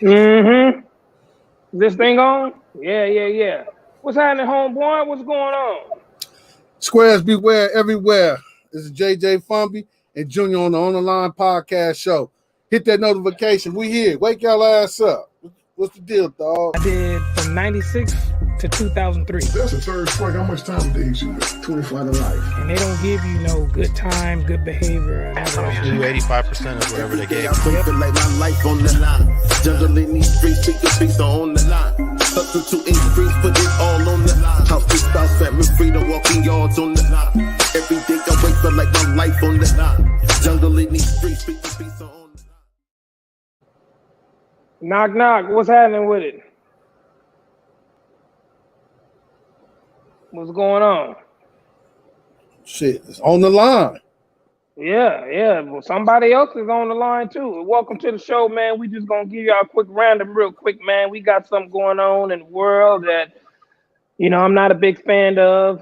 Mm-hmm. This thing on? Yeah. What's happening, homeboy? What's going on? Squares beware everywhere. This is JJ Fumby and Junior on the Line podcast show. Hit that notification. We here. Wake y'all ass up. What's the deal, dog? I did from 96 to 2003. That's the third strike. How much time did they hit you with? 25 to life. And they don't give you no good time, good behavior. And all that. You do 85% of whatever they gave. I feel like my life on the line. Jungle in these streets, take your face on the line. Hustle to increase, put it all on the line. House to spouse, family freedom, walking yards on the line. Every day I wake up like my life on the line. Jungle in these streets, take your face on the line. Knock, knock. What's happening with it? What's going on? Shit, it's on the line. Yeah. Well, somebody else is on the line too. Welcome to the show, man. We just gonna give y'all a quick random, real quick, man. We got something going on in the world that, I'm not a big fan of.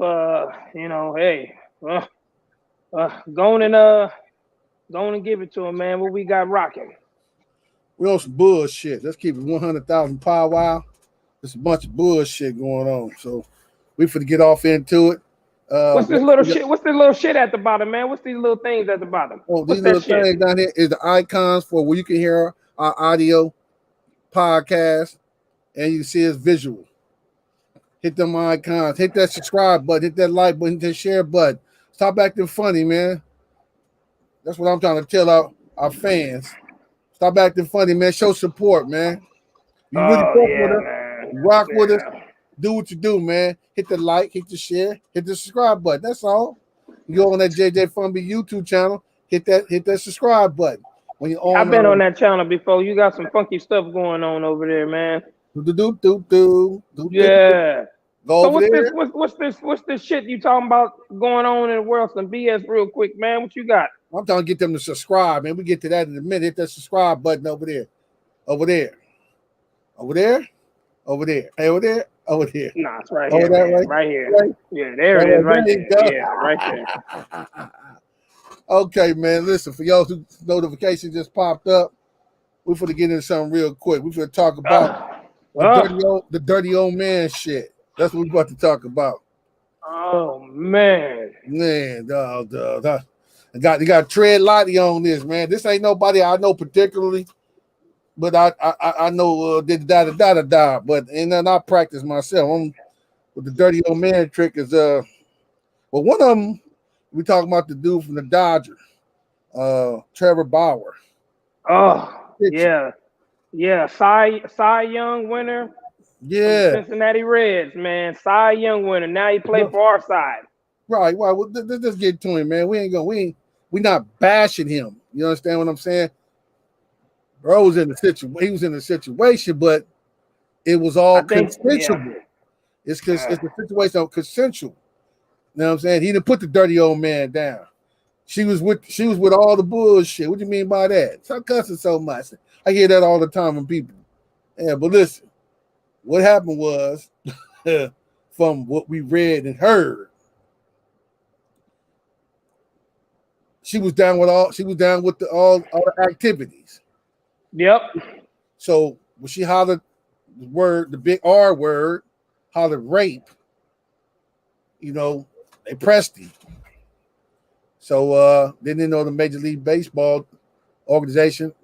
Hey, go on and give it to him, man. What we got rocking? We on some bullshit. Let's keep it 100,000 powwow. There's a bunch of bullshit going on. So we finna get off into it. What's this little shit? What's this little shit at the bottom, man? What's these little things at the bottom? Oh, these little things down here is the icons for where you can hear our audio podcast and you can see it's visual. Hit them icons, hit that subscribe button, hit that like button, hit that share button. Stop acting funny, man. That's what I'm trying to tell our fans. Stop acting funny, man. Show support, man. You really rock with us. Do what you do, man. Hit the like, hit the share, hit the subscribe button. That's all. You go on that JJ Fumby YouTube channel, hit that subscribe button. When you're on, I've been on that channel before. You got some funky stuff going on over there, man. Yeah. Go so over there. What's this shit you talking about going on in the world? Some BS real quick, man. What you got? I'm trying to get them to subscribe, man. We get to that in a minute. Hit that subscribe button over there. Over there. Nah, it's right over here. There, right here. Right? Yeah, there it is. Right there. Yeah, right there. Okay, man. Listen, for y'all whose notification just popped up, we're going to get into something real quick. We're going to talk about the dirty old man shit. That's what we're about to talk about. Oh, man. Man, dog. You got to tread lightly on this, man. This ain't nobody I know particularly, but I know but and then I practice myself. With the dirty old man trick is one of them we talking about the dude from the Dodgers, Trevor Bauer. Oh, yeah. Cy Young winner. Yeah, Cincinnati Reds, man. Cy Young winner. Now he played for our side. Right. Well, let's get to him, man. We not bashing him. You understand what I'm saying? Bro was in the situation. He was in the situation, but it was all consensual. Yeah. It's a situation of consensual. You know what I'm saying? He didn't put the dirty old man down. She was with all the bullshit. What do you mean by that? Stop cussing so much. I hear that all the time from people. Yeah, but listen, what happened was, from what we read and heard, she was down with all the activities. Yep. So when she hollered the big R word, hollered rape, they pressed him. So they didn't know the Major League Baseball organization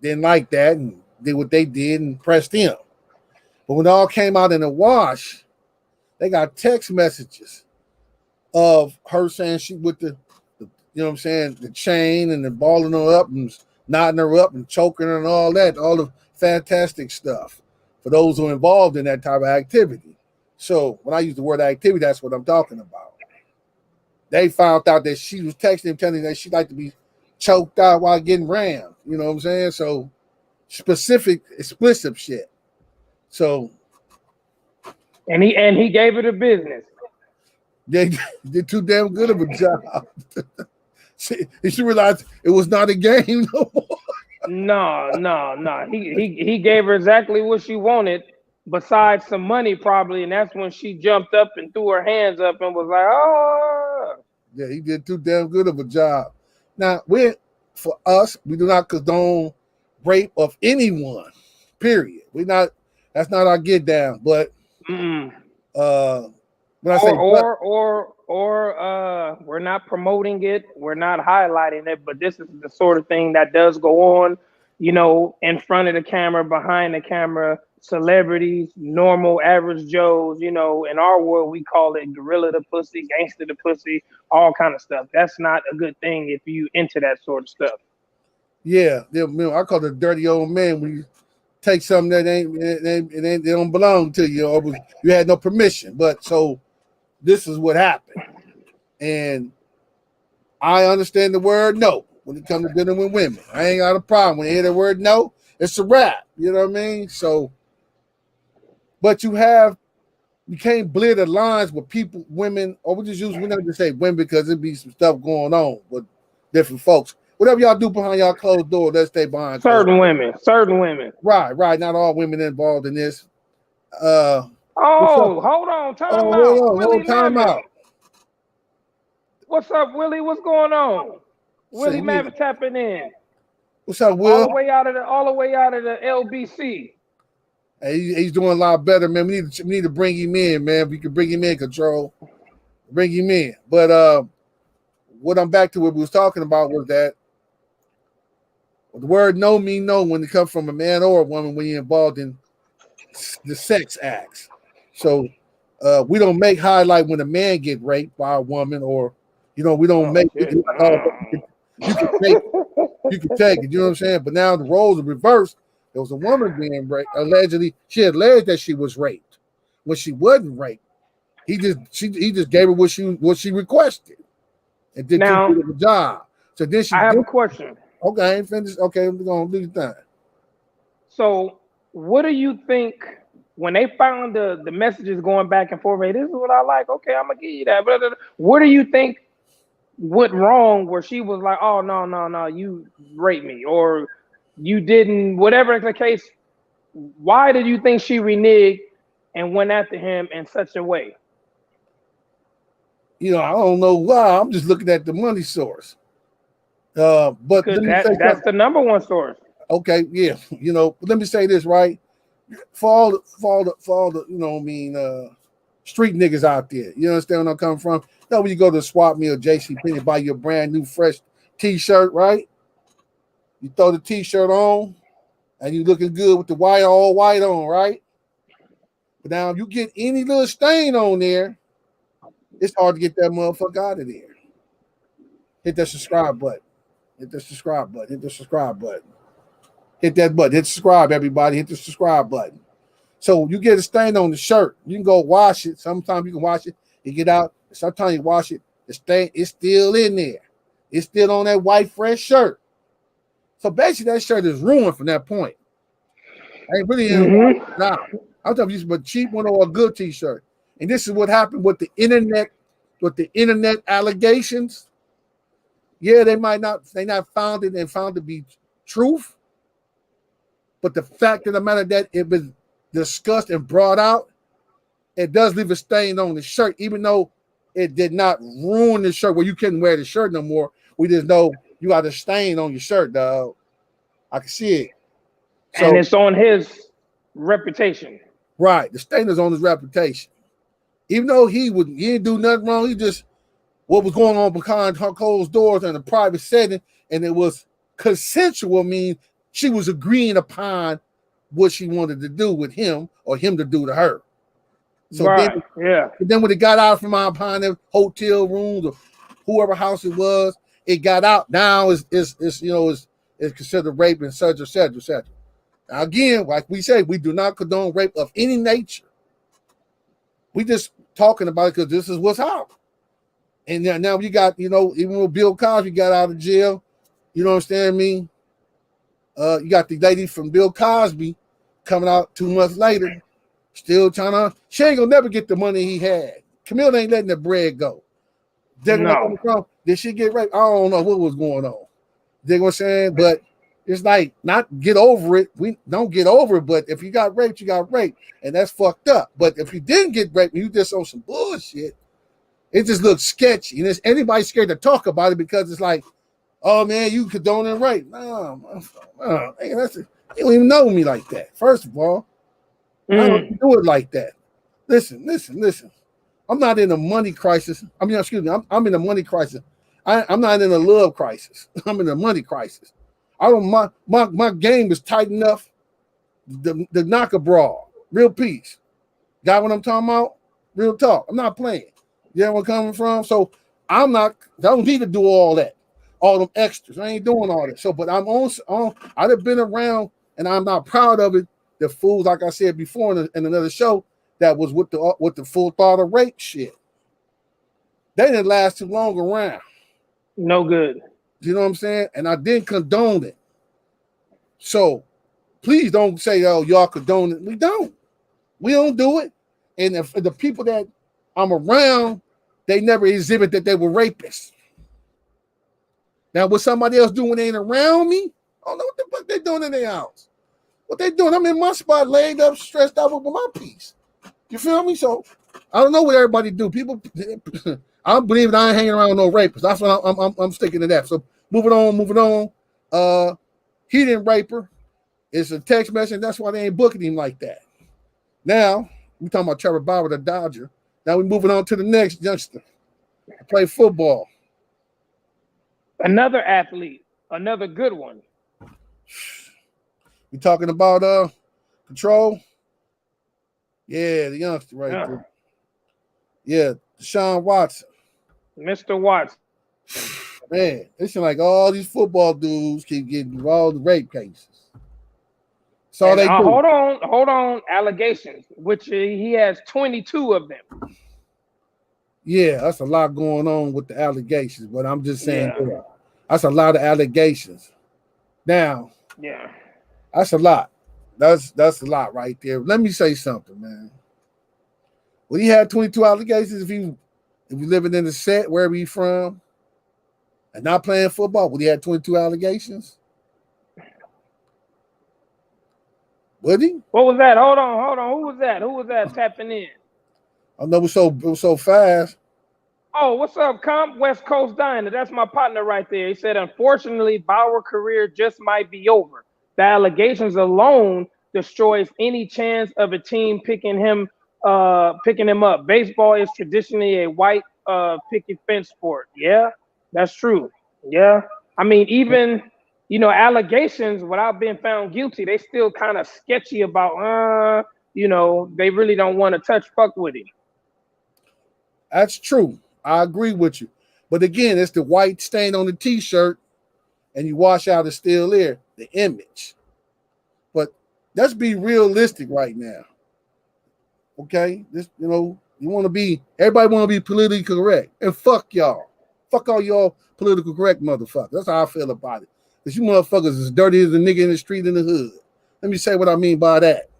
didn't like that and did what they did and pressed him. But when it all came out in the wash, they got text messages of her saying she with the the chain and then balling her up and knotting her up and choking her and all that, all the fantastic stuff for those who are involved in that type of activity. So when I use the word activity, that's what I'm talking about. They found out that she was texting him telling him that she'd like to be choked out while getting rammed. You know what I'm saying? So explicit shit. So and he gave her the business. They did too damn good of a job. She realized it was not a game no more. No. He gave her exactly what she wanted, besides some money probably, and that's when she jumped up and threw her hands up and was like, "Oh." Yeah, he did too damn good of a job. Now, for us, we do not condone rape of anyone, Period. That's not our get down. But Mm-mm. when I say we're not promoting it, we're not highlighting it, but this is the sort of thing that does go on, in front of the camera, behind the camera, celebrities, normal average Joes, in our world we call it gorilla the pussy, gangster the pussy, all kind of stuff. That's not a good thing if you into that sort of stuff. yeah, I call it a dirty old man when you take something that they don't belong to you, or you had no permission. But so this is what happened. And I understand the word no when it comes to dealing with women. I ain't got a problem. When you hear the word no, it's a wrap. You know what I mean? So, but you can't blur the lines with people, women, or we never just say women because it be some stuff going on with different folks. Whatever y'all do behind y'all closed door, let's stay behind certain women. Right. Not all women involved in this. Hold on, Time out. What's up, Willie? What's going on? Willie Mavis tapping in. What's up, Will? All the way out of the LBC. Hey, he's doing a lot better, man. We need to bring him in, man. If we can bring him in, control, bring him in. But what I'm back to what we was talking about was that the word no mean no when it comes from a man or a woman when you're involved in the sex acts. So we don't make highlight when a man get raped by a woman, or we don't make it. You can take it. You know what I'm saying? But now the roles are reversed. There was a woman being raped. Allegedly, she alleged that she was raped when she wasn't raped. He just gave her what she requested, and did the job. So then I have a question. Okay, I ain't finished. Okay, we're gonna do the thing. So, what do you think when they found the messages going back and forth? Hey, this is what I like. Okay, I'm gonna give you that. What do you think went wrong where she was like, "Oh no, you raped me," or you didn't? Whatever the case, why did you think she reneged and went after him in such a way? I don't know why. I'm just looking at the money source. But that's the number one source. Okay, yeah. Let me say this, right? For all the street niggas out there. You understand where I'm coming from? When you go to the swap meet or JCPenney, buy your brand new fresh t-shirt, right? You throw the t-shirt on and you looking good with the all white on, right? But now if you get any little stain on there, it's hard to get that motherfucker out of there. Hit that subscribe button. Hit that subscribe button. Hit that button. Hit subscribe, everybody. Hit the subscribe button. So you get a stain on the shirt. You can go wash it. Sometimes you can wash it. You get out. Sometimes you wash it. The stain is still in there. It's still on that white fresh shirt. So basically, that shirt is ruined from that point. I ain't really now. I'm talking about a cheap one or a good t-shirt. And this is what happened with the internet allegations. Yeah, they not found it and found to be truth. But the fact of the matter that it was discussed and brought out, it does leave a stain on the shirt, even though it did not ruin the shirt where you couldn't wear the shirt no more. We just know you got a stain on your shirt, dog. I can see it. So, and it's on his reputation. Right. The stain is on his reputation. Even though he didn't do nothing wrong, he just what was going on behind her closed doors in a private setting, and it was consensual, mean she was agreeing upon what she wanted to do with him or him to do to her. So then when it got out from behind the hotel rooms or whoever house it was, it got out. Now it's considered rape and such, et cetera, et cetera. Now again, like we say, we do not condone rape of any nature. We just talking about it because this is what's out. And now you got, even when Bill Cosby got out of jail, you understand me? You got the lady from Bill Cosby coming out 2 months later, still she ain't gonna never get the money he had. Camille ain't letting the bread go. Did she get raped? I don't know what was going on. You know what I'm saying? But it's like, not get over it. We don't get over it, but if you got raped, you got raped. And that's fucked up. But if you didn't get raped, you just on some bullshit, it just looks sketchy. And is anybody scared to talk about it because it's like, oh man, you condoning rape? No, You don't even know me like that. First of all, I don't Mm. do it like that. Listen. I'm not in a money crisis. I mean, excuse me. I'm in a money crisis. I'm not in a love crisis. I'm in a money crisis. I don't. My game is tight enough to knock a brawl. Real peace. Got what I'm talking about? Real talk. I'm not playing. You know where I'm coming from? So I don't need to do all that, all them extras. I ain't doing all that. So, but I'm on I've been around, and I'm not proud of it. The fools, like I said before in another show, that was with the full throttle rape shit. They didn't last too long around. No good. You know what I'm saying? And I didn't condone it. So please don't say, oh, y'all condone it. We don't. We don't do it. And if the people that I'm around, they never exhibit that they were rapists. Now, what somebody else doing ain't around me, I don't know what the fuck they doing in their house. What they doing? I'm in my spot, laid up, stressed out with my piece. You feel me? So I don't know what everybody do. People, I believe I ain't hanging around with no rapists. That's what I'm sticking to that. So moving on. He didn't rape her. It's a text message. That's why they ain't booking him like that. Now we talking about Trevor Bauer, the Dodger. Now we moving on to the next youngster. Play football. Another athlete, another good one. We talking about control. Yeah, the youngster right there. Yeah, Deshaun Watson. Mr. Watson. Man, it's like all these football dudes keep getting involved in rape cases. So And, they do. hold on. Allegations, which he has 22 of them. Yeah, that's a lot going on with the allegations, but I'm just saying that's a lot of allegations. Now, that's a lot. That's a lot right there. Let me say something, man. Well, he had 22 allegations if you living in the set, wherever you from, and not playing football. Would he have 22 allegations? Would he? What was that? Hold on. Who was that tapping in? I know it was so fast. Oh, what's up, Comp? West Coast Diner. That's my partner right there. He said, unfortunately, Bauer's career just might be over. The allegations alone destroys any chance of a team picking him up. Baseball is traditionally a white picket fence sport. Yeah, that's true. Yeah. I mean, even, allegations without being found guilty, they still kind of sketchy about, they really don't want to touch fuck with him. That's true. I agree with you. But again, it's the white stain on the t-shirt and you wash out, it's still there, the image. But let's be realistic right now. Okay? Everybody want to be politically correct. And fuck y'all. Fuck all y'all political correct motherfuckers. That's how I feel about it. Because you motherfuckers is dirty as a nigga in the street in the hood. Let me say what I mean by that.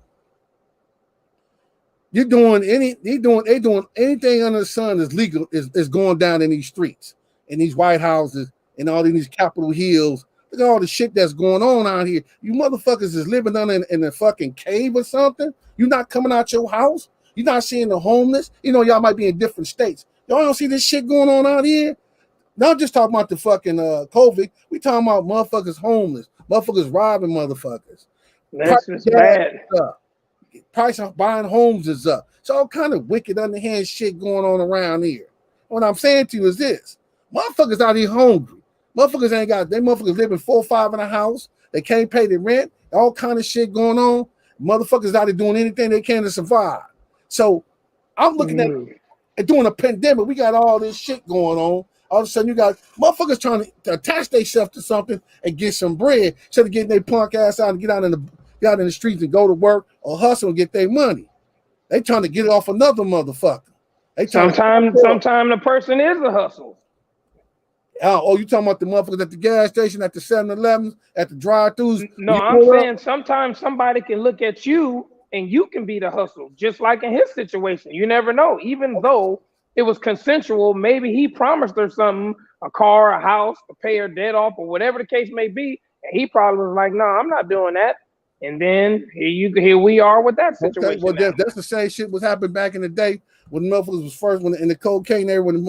They doing anything under the sun is legal, is going down in these streets, in these White Houses, and all in these Capitol Hills. Look at all the shit that's going on out here. You motherfuckers is living in a fucking cave or something. You're not coming out your house. You're not seeing the homeless. Y'all might be in different states. Y'all don't see this shit going on out here. Not just talking about the fucking COVID. We talking about motherfuckers homeless, motherfuckers robbing motherfuckers. That's just bad. Price of buying homes is up. It's all kind of wicked, underhand shit going on around here. What I'm saying to you is this: motherfuckers out here hungry. Motherfuckers motherfuckers living 4 or 5 in a house. They can't pay the rent. All kind of shit going on. Motherfuckers out here doing anything they can to survive. So I'm looking at during a pandemic, we got all this shit going on. All of a sudden, you got motherfuckers trying to attach themselves to something and get some bread instead of getting their punk ass out and get out in the streets and go to work or hustle and get their money. They trying to get it off another motherfucker. Sometimes the person is a hustle. Oh, you talking about the motherfuckers at the gas station, at the 7-Elevens, at the drive-thrus? No, I'm saying sometimes somebody can look at you and you can be the hustle, just like in his situation. You never know. Even though it was consensual, maybe he promised her something, a car, a house, to pay her debt off, or whatever the case may be. And he probably was like, no, I'm not doing that. And then here we are with that situation. Okay, well, that's the same shit was happening back in the day when the motherfuckers was first in the cocaine era when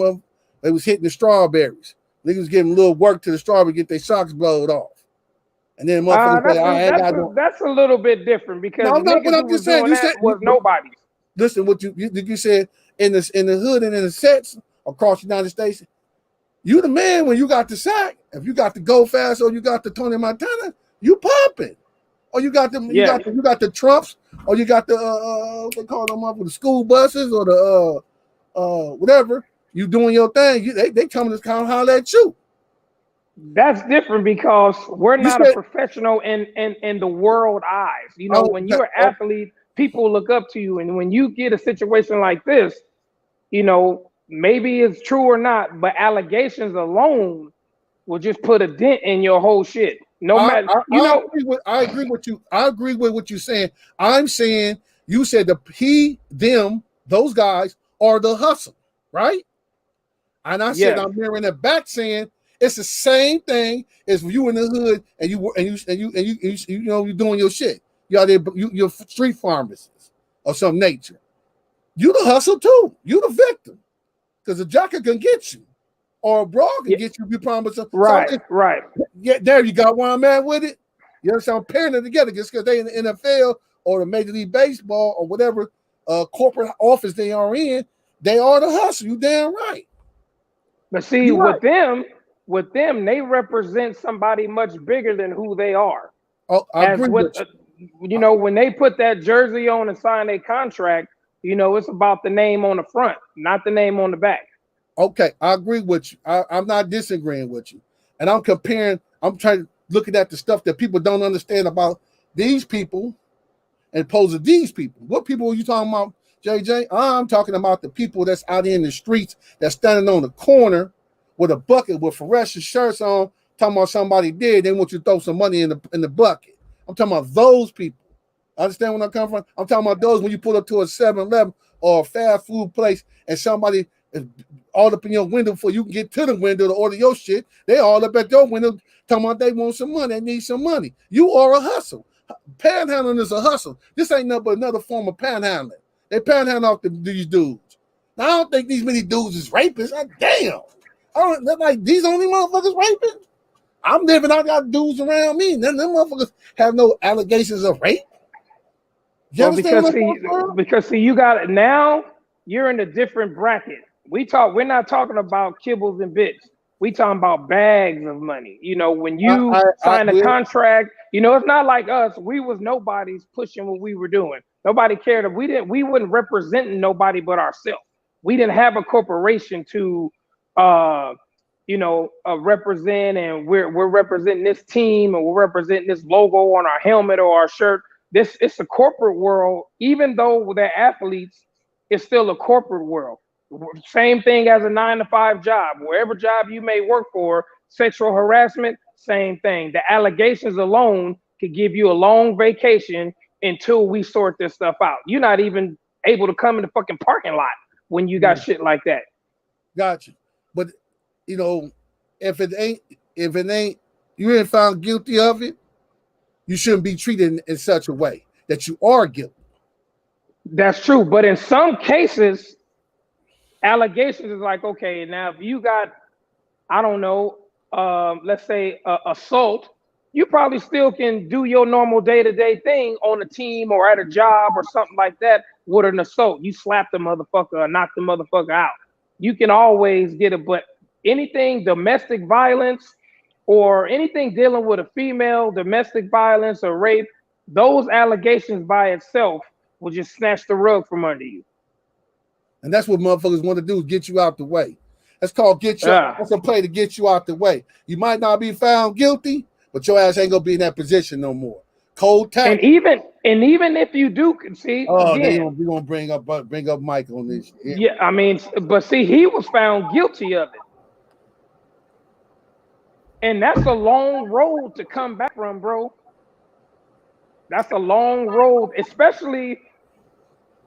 they was hitting the strawberries. Niggas giving a little work to the strawberry, get their socks blowed off. And then motherfuckers say, I ain't got no. That's a little bit different because No, the I'm not. But niggas who I'm was just saying. doing You that said was nobody's. listen. What you said in the hood and in the sets across the United States. You the man when you got the sack. If you got the Go Fast or you got the Tony Montana, you popping. Or you got them. Yeah. You got the Trumps. Or you got the what they call them up with the school buses or the whatever. You doing your thing. They coming to come holler at you. That's different because we're You not a said, professional in the world eyes. You know, when you're an athlete, people look up to you, and when you get a situation like this, you know, maybe it's true or not, but allegations alone will just put a dent in your whole shit. No matter, you know. I agree with you. I agree with what you're saying. I'm saying you said those guys are the hustle, right? And I said I'm hearing it back saying it's the same thing as you in the hood and you know you're doing your shit. You out there, you're street pharmacists of some nature. You the hustle too. You the victim because a jocker can get you. Or a broad can get you. You promise them. Right. Yeah, there you got one man with it. You understand? I'm pairing it together just because they in the NFL or the Major League Baseball or whatever corporate office they are in. They are the hustle. You damn right. But see, with them, they represent somebody much bigger than who they are. Oh, I agree with you. You know, when they put that jersey on and sign a contract, you know, it's about the name on the front, not the name on the back. Okay, I agree with you. I'm not disagreeing with you. And I'm trying to looking at the stuff that people don't understand about these people and opposed to these people. What people are you talking about, JJ? I'm talking about the people that's out in the streets that's standing on the corner with a bucket with fluorescent shirts on, talking about somebody dead. They want you to throw some money in the bucket. I'm talking about those people. Understand where I'm coming from? I'm talking about those when you pull up to a 7-Eleven or a fast food place and somebody is all up in your window before you can get to the window to order your shit. They all up at your window talking about they want some money, they need some money. You are a hustle. Panhandling is a hustle. This ain't nothing but another form of panhandling. They panhandle off these dudes. Now, I don't think these many dudes is rapists. Damn. They're like, these only motherfuckers raping? I'm living, I got dudes around me. None of them motherfuckers have no allegations of rape. Well, because you got it now, you're in a different bracket. We're not talking about kibbles and bits. We talking about bags of money. You know, when you sign a contract, you know, it's not like us. We was nobodies pushing what we were doing. Nobody cared. We wouldn't represent nobody but ourselves. We didn't have a corporation to represent, and we're representing this team and we're representing this logo on our helmet or our shirt. It's a corporate world, even though they're athletes, it's still a corporate world. Same thing as a 9-to-5 job. Wherever job you may work for, sexual harassment, same thing. The allegations alone could give you a long vacation until we sort this stuff out. You're not even able to come in the fucking parking lot when you got shit like that. Gotcha. But you know, if it ain't you ain't found guilty of it, you shouldn't be treated in such a way that you are guilty. That's true. But in some cases, allegations is like, okay, now if you got, I don't know, let's say assault, you probably still can do your normal day-to-day thing on a team or at a job or something like that with an assault. You slap the motherfucker or knock the motherfucker out. You can always get it, but anything domestic violence or anything dealing with a female, domestic violence or rape, those allegations by itself will just snatch the rug from under you. And that's what motherfuckers want to do, is get you out the way. That's called that's a play to get you out the way. You might not be found guilty, but your ass ain't gonna be in that position no more. Cold tap. And even if you do, see, we're gonna bring up Mike on this. Yeah, I mean, but see, he was found guilty of it. And that's a long road to come back from, bro. That's a long road, especially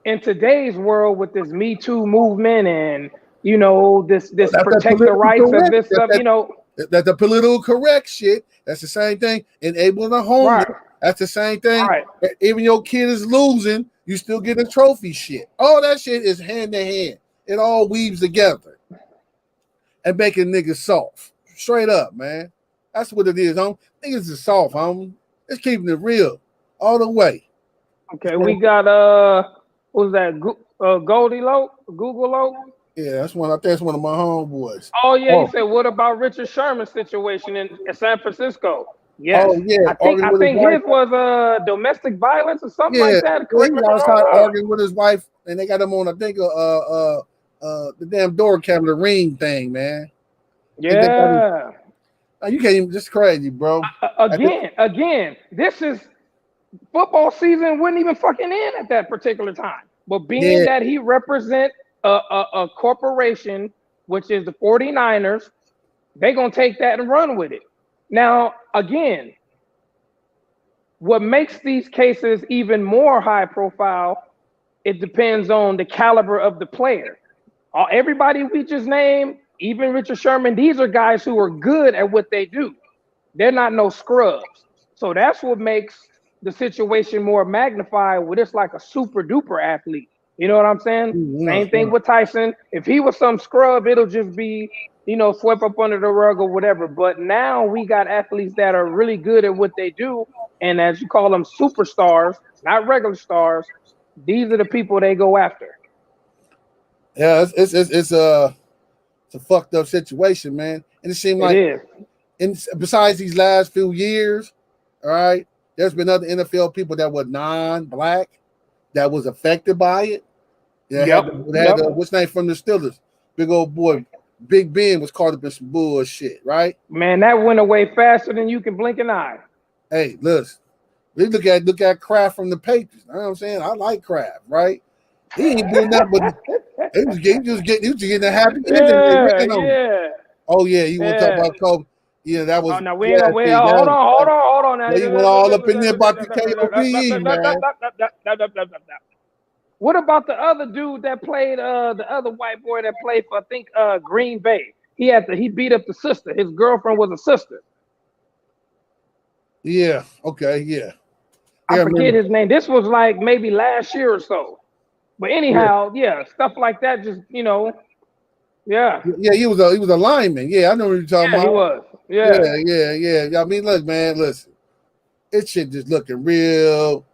in today's world with this Me Too movement and, you know, this protect the rights of this stuff, you know. That's the political correct shit. That's the same thing. Enabling the homeless. Right. That's the same thing. Right. Even your kid is losing, you still get a trophy shit. All that shit is hand to hand. It all weaves together and making niggas soft. Straight up, man. That's what it is. Niggas is soft, homie. It's keeping it real all the way. Okay, we got what was that? Goldie Loke, Google Loke. Yeah, that's one. I think that's one of my homeboys. Oh yeah, he Oh, said, "What about Richard Sherman's situation in San Francisco?" Yes, oh yeah, I arguing with his think wife. his was domestic violence or something Yeah, like that. yeah, Correct he me was if I'm outside wrong. arguing with his wife, and they got him on. I think the damn door cabinet ring thing, man. They got him. Yeah. You can't even. Just crazy, bro. Again, this is football season wouldn't even fucking end at that particular time. But being Yeah, that he represent a corporation, which is the 49ers, they're going to take that and run with it. Now, again, what makes these cases even more high profile, it depends on the caliber of the player. Everybody we just named, even Richard Sherman, these are guys who are good at what they do. They're not no scrubs. So that's what makes the situation more magnified when it's like a super duper athlete. You know what I'm saying? Same thing with Tyson. If he was some scrub, it'll just be, swept up under the rug or whatever. But now we got athletes that are really good at what they do. And as you call them, superstars, not regular stars. These are the people they go after. yeah. It's a fucked up situation, man. And it seemed like, It is. and besides these last few years, all right, there's been other NFL people that were non-black that was affected by it. Yeah, what's name from the Steelers? Big old boy, Big Ben was caught up in some bullshit, right? Man, that went away faster than you can blink an eye. Hey, listen, we look at Kraft from the Patriots. You know what I'm saying? I like Kraft, right? He ain't doing that, but he was getting a happy ending. Yeah. Oh yeah, you want to talk about Kobe? Yeah, that was. Oh, no, we ain't gonna wait. Hold on. Now. He went all up in there about the KOBE, man. What about the other dude that played the other white boy that played for I think Green Bay? He beat up the sister. His girlfriend was a sister. Yeah. Okay. Yeah. I forget his name. This was like maybe last year or so. But anyhow, yeah, stuff like that. Just yeah. Yeah, he was a lineman. Yeah, I know what you're talking about. He was. Yeah. I mean, look, man, listen, this shit just looking real.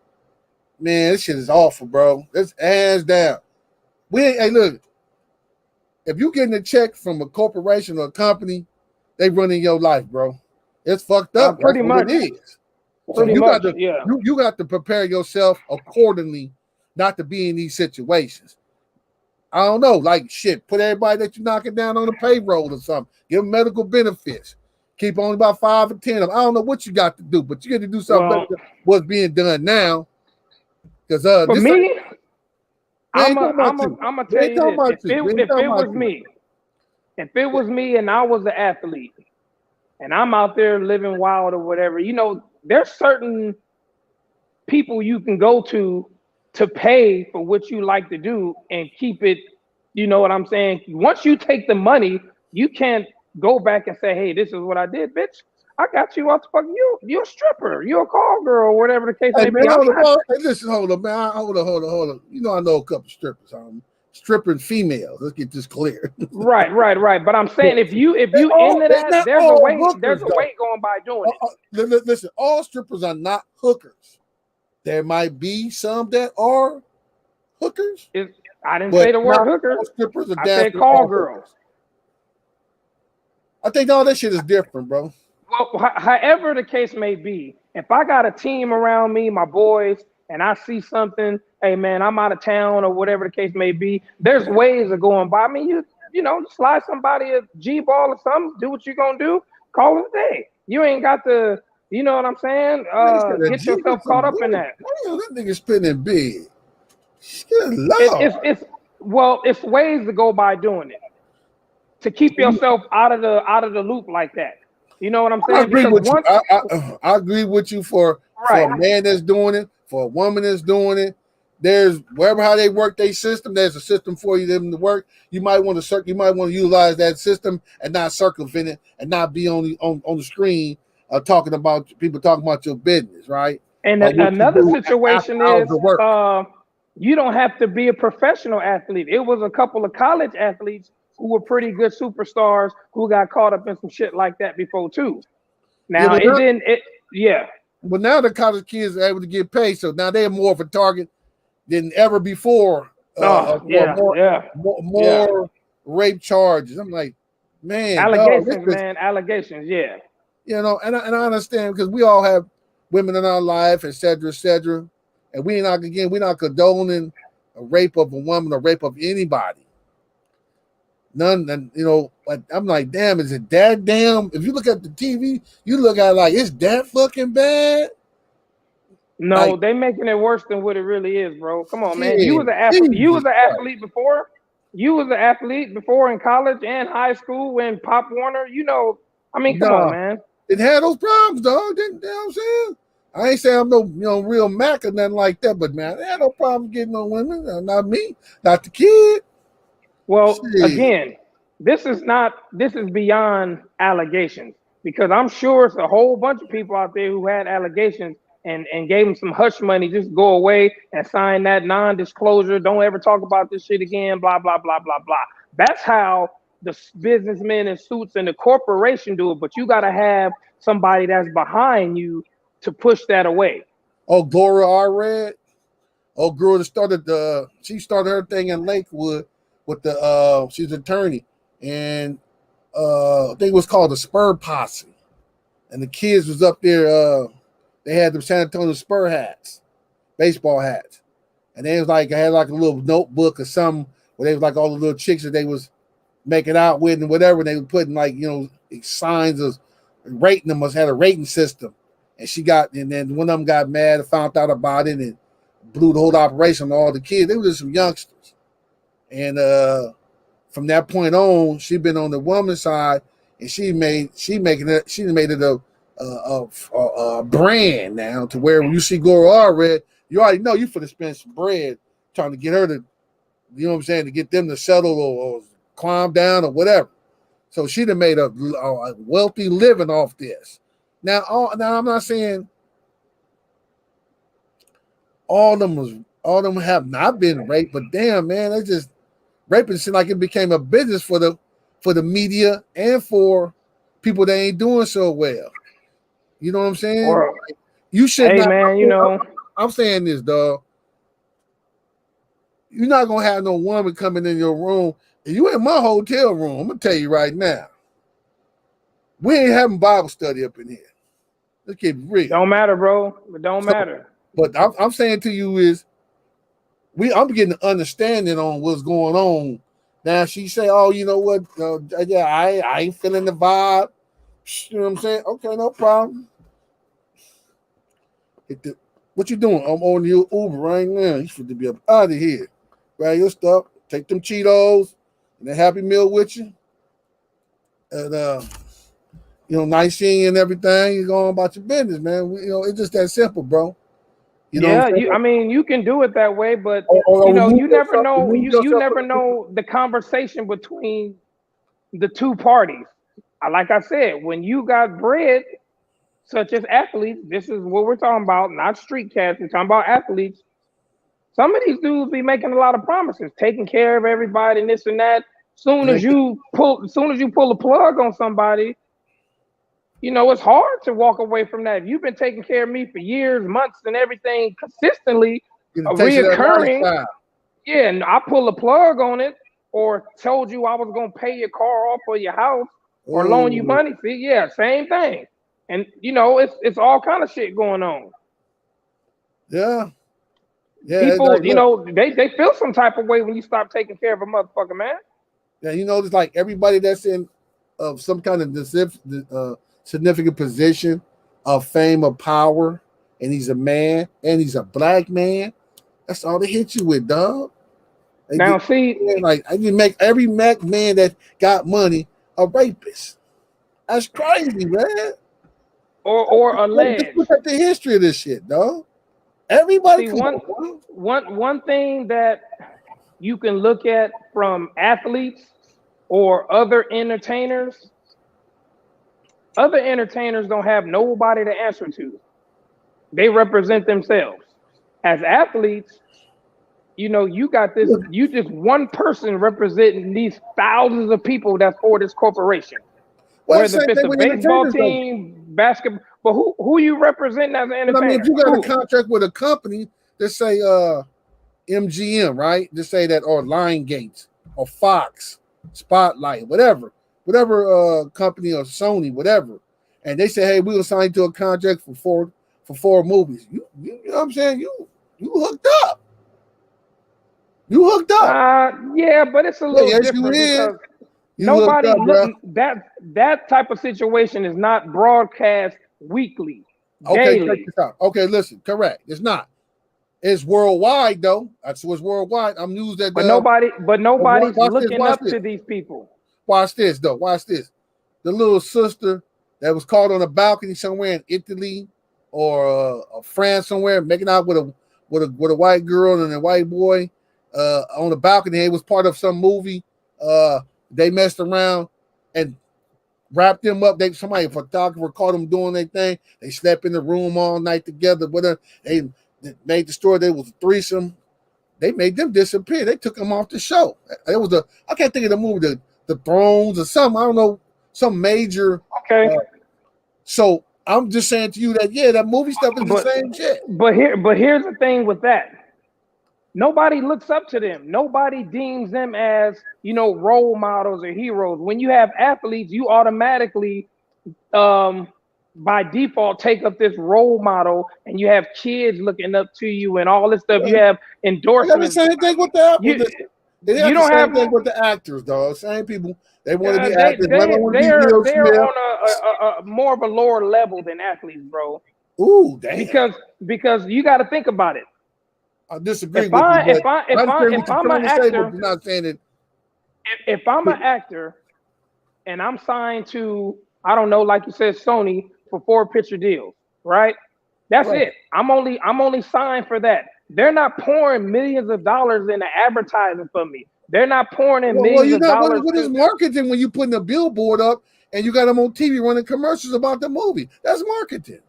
Man, this shit is awful, bro. It's hands down. Hey, look, if you getting a check from a corporation or a company, they running your life, bro. It's fucked up. Pretty much. It is. Pretty you much, you got to prepare yourself accordingly not to be in these situations. I don't know, like shit, put everybody that you're knocking down on the payroll or something. Give them medical benefits. Keep only about 5 or 10 of them. I don't know what you got to do, but you got to do something better than what's being done now. Because for me, I'm gonna tell you this. If it was me and I was an athlete and I'm out there living wild or whatever, there's certain people you can go to pay for what you like to do and keep it, you know what I'm saying? Once you take the money, you can't go back and say, hey, this is what I did, bitch. I got you out the fuck. You're a stripper. You're a call girl, or whatever the case may be. Listen, hold on, man. Hold on. I know a couple strippers. Stripping females. Let's get this clear. Right. But I'm saying if you into that, there's a way going by doing it. Listen, all strippers are not hookers. There might be some that are hookers. I didn't say the word hookers. I said call girls. I think all that shit is different, bro. Well, however the case may be, if I got a team around me, my boys, and I see something, hey man, I'm out of town or whatever the case may be, there's ways of going by. I mean, you slide somebody a G-ball or something, do what you're gonna do, call it a day. You ain't got to, you know what I'm saying? Get yourself caught up in that. That nigga spinning big. It's ways to go by doing it. To keep yourself out of the loop like that. You know what I'm saying? I agree with you for a man that's doing it, for a woman that's doing it. There's how they work their system, there's a system for them to work. You might want to utilize that system and not circumvent it and not be on the screen talking about your business, right? And another situation is you don't have to be a professional athlete. It was a couple of college athletes who were pretty good superstars who got caught up in some shit like that before too. Now but it didn't. Yeah. But now the college kids are able to get paid, so now they're more of a target than ever before. Oh For yeah, yeah, yeah. more rape charges. I'm like, man, dog, this Allegations, is, man. Allegations. Yeah. and I understand because we all have women in our life, et cetera, and we're not condoning a rape of a woman or rape of anybody. None, and but I'm like, damn, is it that damn? If you look at the TV, you look at it like it's that fucking bad. No, Like, they making it worse than what it really is, bro. Come on, man. You shit, was an athlete. You Jesus was an Christ. athlete before. You was an athlete before in college and high school when Pop Warner. I mean, come on, Nah, man. it had those problems, dog. You know what I'm saying? I ain't saying I'm no real Mac or nothing like that, but man, I had no problem getting no women. Not me, not the kid. Well, Shit. again, this is not. This is beyond allegations because I'm sure it's a whole bunch of people out there who had allegations and gave them some hush money, just go away and sign that non-disclosure. Don't ever talk about this shit again. Blah blah blah blah blah. That's how the businessmen in suits and the corporation do it. But you got to have somebody that's behind you to push that away. Oh, Gloria R. Red. Oh, girl that she started her thing in Lakewood with she's an attorney, and I think it was called the Spur Posse, and the kids was up there. They had them San Antonio Spur hats, baseball hats, and they was like, I had like a little notebook or something where they was like all the little chicks that they was making out with and whatever. And they were putting like signs of rating them. Had a rating system, and then one of them got mad and found out about it and blew the whole operation on all the kids. They were just some youngsters, and from that point on, she been on the woman's side, and she made it a brand now to where when you see Gloria R. Red, you already know you finna spend some bread trying to get her to, you know what I'm saying, to get them to settle or calm down or whatever. So she done made a wealthy living off this. Now I'm not saying all of them have not been raped, but damn, man, it's just raping seems like it became a business for the media and for people that ain't doing so well. You know what I'm saying? Or, you should hey, not. man, I'm saying this, dog. You're not gonna have no woman coming in your room, and you in my hotel room. I'm gonna tell you right now, we ain't having Bible study up in here. Let's get real. don't matter, bro. It don't matter. But I'm saying to you is, I'm getting an understanding on what's going on. Now she say, "Oh, you know what? Yeah, I ain't feeling the vibe." You know what I'm saying? Okay, no problem. What you doing? I'm on your Uber right now. You should be up out of here. Grab your stuff, take them Cheetos and a Happy Meal with you. And nice seeing you and everything. You're going about your business, man. It's just that simple, bro. You can do it that way, but you never know. You never know the conversation between the two parties. Like I said, when you got bread, such as athletes, this is what we're talking about, not street cats. We're talking about athletes. Some of these dudes be making a lot of promises, taking care of everybody and this and that. Soon as you pull a plug on somebody, it's hard to walk away from that. If you've been taking care of me for years, months, and everything consistently, reoccurring, yeah, and I pull a plug on it, or told you I was gonna pay your car off or your house, or loan you money. See, yeah, same thing. And it's all kind of shit going on. Yeah. People, they feel some type of way when you stop taking care of a motherfucker, man. Yeah, it's like everybody that's in some kind of significant position of fame or power, and he's a man and he's a black man. That's all they hit you with, dog. I can make every Mac man that got money a rapist. That's crazy, man. Or alleged. Just look at the history of this shit, dog. Everybody. One thing that you can look at from athletes or other entertainers don't have nobody to answer to. They represent themselves. As athletes, you got this. You just one person representing these thousands of people that's for this corporation. Whether if it's a baseball team, basketball. But who you representing as an entertainer? But I mean, if you got Who? a contract with a company, let's say MGM, right? Just say that, or Lion Gates, or Fox, Spotlight, whatever company, or Sony, whatever, and they say, hey, we'll sign you to a contract for four movies. You know what I'm saying? You hooked up. You hooked up. Yeah, but it's a little yes, different because you nobody hooked up, look that type of situation is not broadcast weekly, okay, daily. check this out. Okay, listen, correct. It's not. It's worldwide though. That's what's worldwide. I'm news that. But nobody's watch looking this, up to these people. Watch this though. Watch this. The little sister that was caught on a balcony somewhere in Italy or France somewhere, making out with a white girl and a white boy on the balcony. It was part of some movie. They messed around and wrapped them up. A photographer caught them doing their thing. They slept in the room all night together with her. They made the story there was a threesome. They made them disappear. They took them off the show. It was I can't think of the movie, the Thrones or something. I don't know, some major. Okay. So I'm just saying to you that that movie stuff is the same shit. But here's the thing with that. Nobody looks up to them. Nobody deems them as, role models or heroes. When you have athletes, you automatically, by default, take up this role model, and you have kids looking up to you and all this stuff. You have endorsements. The same thing with the They have you the don't same have thing with the actors, dog. Same people. They want to be they, actors. they, they're Smith. on a more of a lower level than athletes, bro. Ooh, damn. Because you got to think about it. I disagree If with you. if I'm an actor, you're not saying it. If I'm an actor and I'm signed to, I don't know, like you said, Sony for 4-picture deals, right? That's it. I'm only signed for that. They're not pouring millions of dollars into advertising for me. They're not pouring in millions of dollars. What is marketing when you putting a billboard up and you got them on TV running commercials about the movie? That's marketing.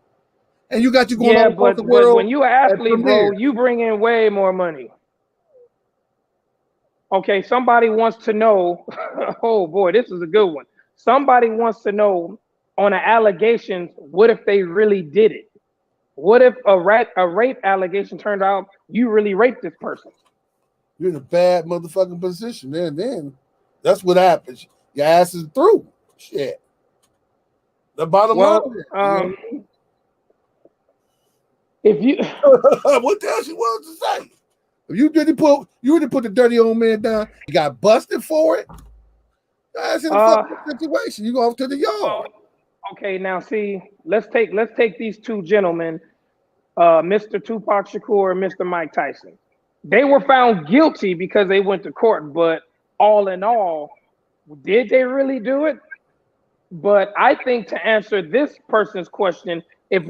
And you got going all across the world. But when you're an athlete, bro, you bring in way more money. Okay, somebody wants to know. Oh boy, this is a good one. Somebody wants to know on the allegations, what if they really did it? What if a rape allegation turned out you really raped this person? You're in a bad motherfucking position, man. Then that's what happens. Your ass is through. Shit. The bottom line. If you what the hell she wanted to say? If you didn't put the dirty old man down, you got busted for it. That's in a fucking situation. You go off to the yard. Okay, now see, let's take these two gentlemen, Mr. Tupac Shakur and Mr. Mike Tyson. They were found guilty because they went to court, but all in all, did they really do it? But I think to answer this person's question, if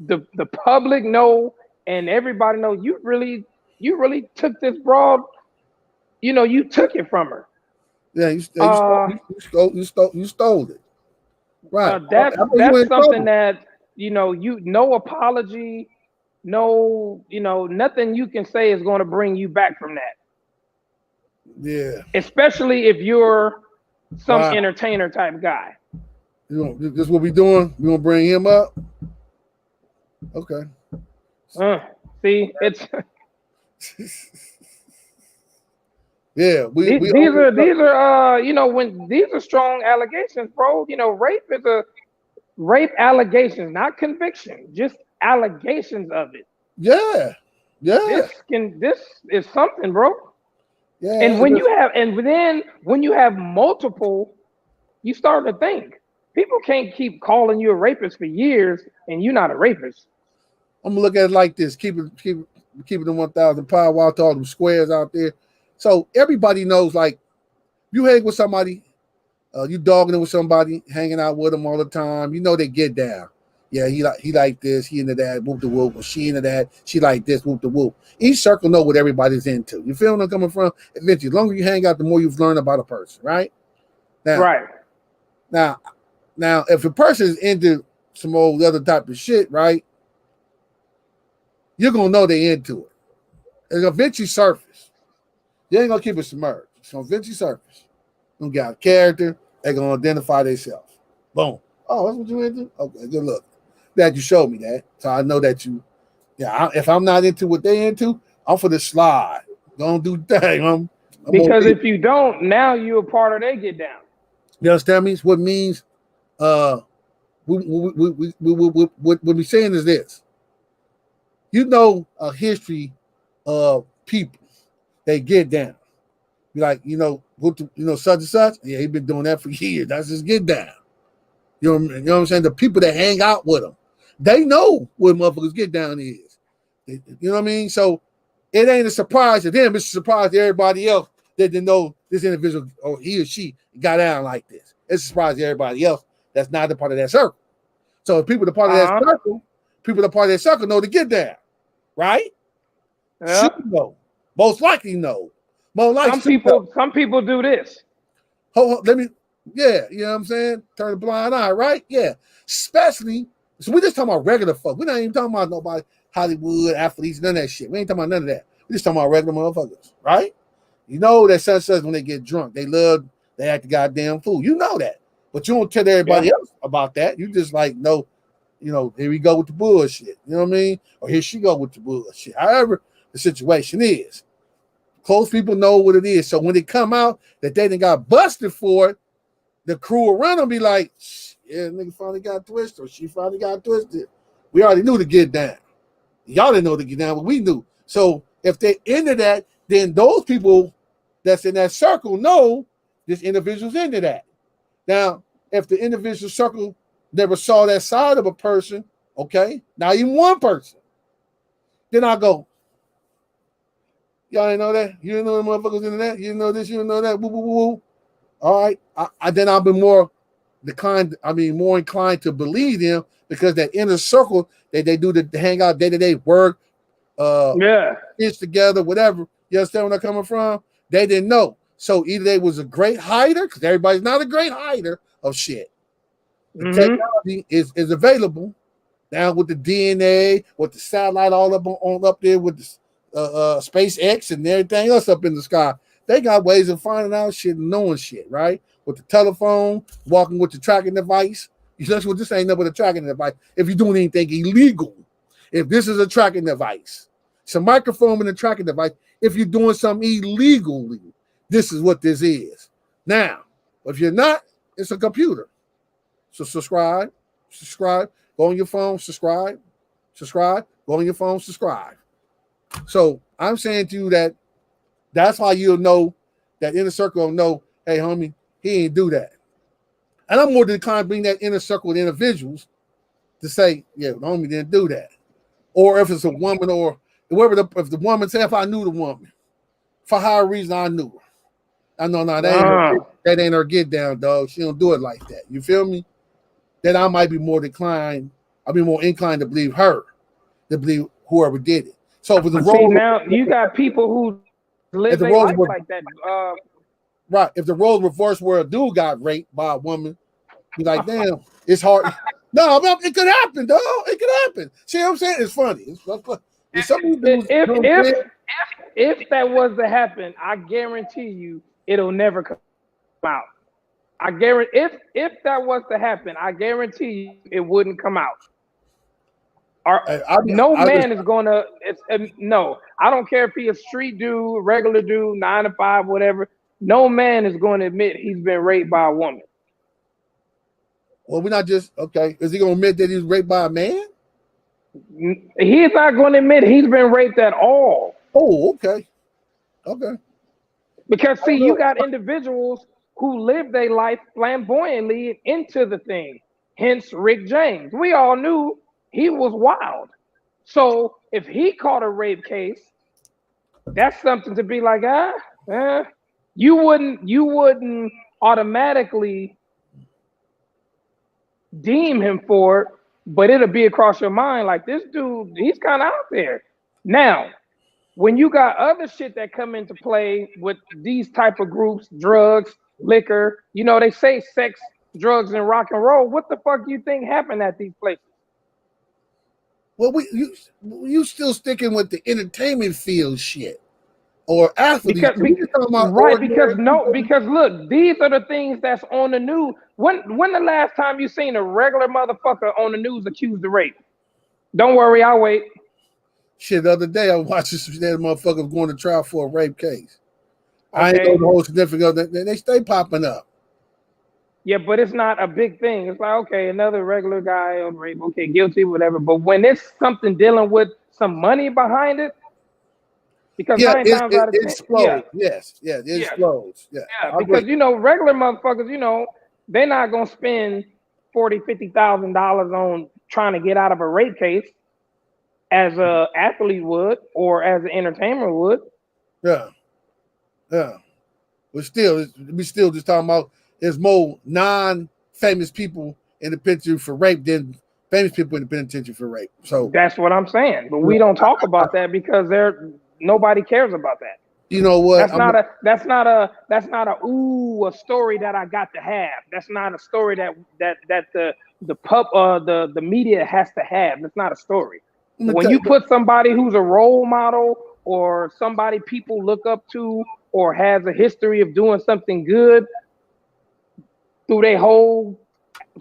the public know and everybody know, you really took this broad, you took it from her. Yeah, you stole it. Right. That's something that no apology, nothing you can say is going to bring you back from that. Yeah. Especially if you're some entertainer type guy. This is what we doing? We gonna bring him up? Okay. See, it's yeah. These are when these are strong allegations, bro. Rape allegations, not conviction, just allegations of it. Yeah. This is something, bro. Yeah. And when you have multiple, you start to think. People can't keep calling you a rapist for years and you're not a rapist. I'm gonna look at it like this. Keep it 1,000 pound while to all them squares out there. So everybody knows, like, you hang with somebody, you dogging it with somebody, hanging out with them all the time. They get down. Yeah, he like this, he into that, whoop the whoop, or she into that, she like this, whoop the whoop. Each circle know what everybody's into. You feel where I'm coming from? Eventually, the longer you hang out, the more you've learned about a person, right? Now, if a person is into some old other type of shit, right? You're gonna know they're into it. It's gonna eventually surface. You ain't gonna keep it submerged. It's gonna eventually surface. They're gonna get out of character. They're gonna identify themselves. Boom. Oh, that's what you into? Okay, good look. That you showed me that. So I know that you, if I'm not into what they into, I'm for the slide. Don't do the thing. I'm gonna Because leave. if you don't, now you're a part of they get down. You understand me? What means uh what we're saying is this. You know a history of people, they get down. Be like, such and such. Yeah, he been doing that for years. That's just get down. You know what I'm saying? The people that hang out with them, they know what motherfuckers get down is. You know what I mean? So it ain't a surprise to them. It's a surprise to everybody else that they know this individual or he or she got down like this. It's a surprise to everybody else that's not a part of that circle. So if people are part of that circle, people that are part of that circle know to get down, right? Yeah. Should know. Most likely know. Most likely some people do this. Let me, yeah, you know what I'm saying? Turn a blind eye, right? Yeah. Especially, so we're just talking about regular folk. We're not even talking about nobody, Hollywood, athletes, none of that shit. We ain't talking about none of that. We're just talking about regular motherfuckers, right? You know that such when they get drunk, they act the goddamn fool. You know that. But you don't tell everybody else about that. You just like, no, here we go with the bullshit. You know what I mean? Or here she go with the bullshit. However the situation is. Close people know what it is. So when they come out that they done got busted for it, the crew around them be like, yeah, nigga finally got twisted, or she finally got twisted. We already knew to get down. Y'all didn't know to get down, but we knew. So if they into that, then those people that's in that circle know this individual's into that. Now, if the individual circle never saw that side of a person, okay, not even one person, then I go, y'all didn't know that? You didn't know the motherfuckers into that? You didn't know this, you didn't know that? Woo, woo, woo, woo. All right. Then I'll be more inclined to believe them because that inner circle that they do to hang out day-to-day work, kids together, whatever. You understand where I'm coming from? They didn't know. So either they was a great hider, because everybody's not a great hider of shit. The technology is available now with the DNA, with the satellite all up there with the SpaceX and everything else up in the sky. They got ways of finding out shit and knowing shit, right? With the telephone, walking with the tracking device. That's what this ain't nothing but a tracking device. If you're doing anything illegal, if this is a tracking device, it's a microphone and a tracking device. If you're doing something illegally, this is what this is. Now, if you're not, it's a computer. So subscribe, go on your phone, subscribe, go on your phone, subscribe. So I'm saying to you that's how you'll know that inner circle will know, hey, homie, he ain't do that. And I'm more than inclined to bring that inner circle of individuals to say, yeah, the homie didn't do that. Or if it's a woman or whoever, if the woman say, if I knew the woman, for however reason I knew her. I know now that ain't her get down, dog. She don't do it like that. You feel me? Then I might be more inclined. I'll be more inclined to believe her than believe whoever did it. So for the role, now you got people who live their life like that. Right. If the roles reversed where a dude got raped by a woman, be like, damn, it's hard. No, it could happen, dog. It could happen. See what I'm saying? It's funny. If that was to happen, I guarantee you it'll never come out. I guarantee if that was to happen, I guarantee you it wouldn't come out. No man is gonna. No, I don't care if he a street dude, regular dude, 9 to 5, whatever. No man is going to admit he's been raped by a woman. Well, we're not just okay. Is he going to admit that he was raped by a man? He's not going to admit he's been raped at all. Oh, okay. Because see, you got individuals who live their life flamboyantly into the thing. Hence, Rick James. We all knew he was wild. So if he caught a rape case, that's something to be like, you wouldn't automatically deem him for it, but it'll be across your mind like this dude, he's kind of out there. Now, when you got other shit that come into play with these type of groups, drugs, liquor, they say sex, drugs, and rock and roll. What the fuck do you think happened at these places? Well, you still sticking with the entertainment field shit. or athletes. Because look, these are the things that's on the news. When the last time you seen a regular motherfucker on the news accused of rape? Don't worry, I'll wait. Shit, the other day I was watching some that motherfuckers going to trial for a rape case. Okay. I ain't know the whole significance of that. They stay popping up. Yeah, but it's not a big thing. It's like, okay, another regular guy on rape, okay, guilty, whatever. But when it's something dealing with some money behind it, because nine times out of 10, explodes. Yes, it explodes. Yeah, because regular motherfuckers, they're not gonna spend $40,000-$50,000 on trying to get out of a rape case, as a athlete would or as an entertainer would. Yeah. But still, we still just talking about there's more non-famous people in the penitentiary for rape than famous people in the penitentiary for rape. So that's what I'm saying. But we don't talk about that because nobody cares about that. You know what? That's not a story that I got to have. That's not a story that the media has to have. That's not a story. When you put somebody who's a role model or somebody people look up to or has a history of doing something good through their whole